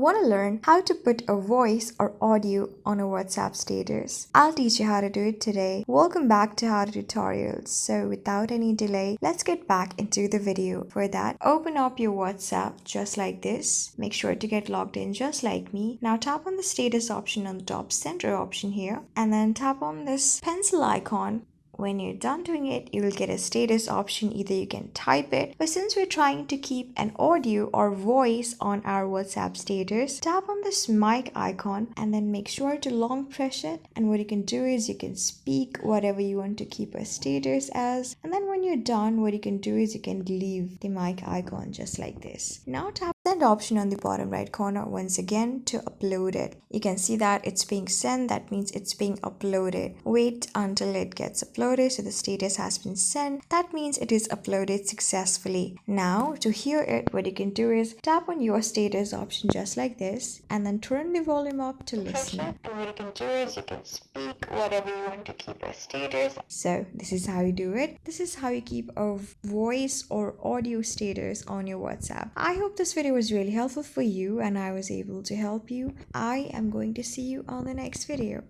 Want to learn how to put a voice or audio on a WhatsApp status? I'll teach you how to do it today. Welcome back to How to Tutorials. So without any delay, let's get back into the video. For that, open up your WhatsApp just like this. Make sure to get logged in just like me. Now tap on the status option on the top center option here, and then tap on this pencil icon. When you're done doing it, you will get a status option. Either you can type it, but since we're trying to keep an audio or voice on our WhatsApp status, tap on this mic icon and then make sure to long press it. And what you can do is you can speak whatever you want to keep a status as. And then when you're done, what you can do is you can leave the mic icon just like this. Now tap send option on the bottom right corner once again to upload it. You can see that it's being sent. That means it's being uploaded. Wait until it gets uploaded. So the status has been sent. That means it is uploaded successfully. Now to hear it, what you can do is tap on your status option just like this and then turn the volume up to listen. And what you can do is you can speak whatever you want to keep a status. So this is how you do it. This is how you keep a voice or audio status on your WhatsApp. I hope this video was really helpful for you and I was able to help you. I am going to see you on the next video.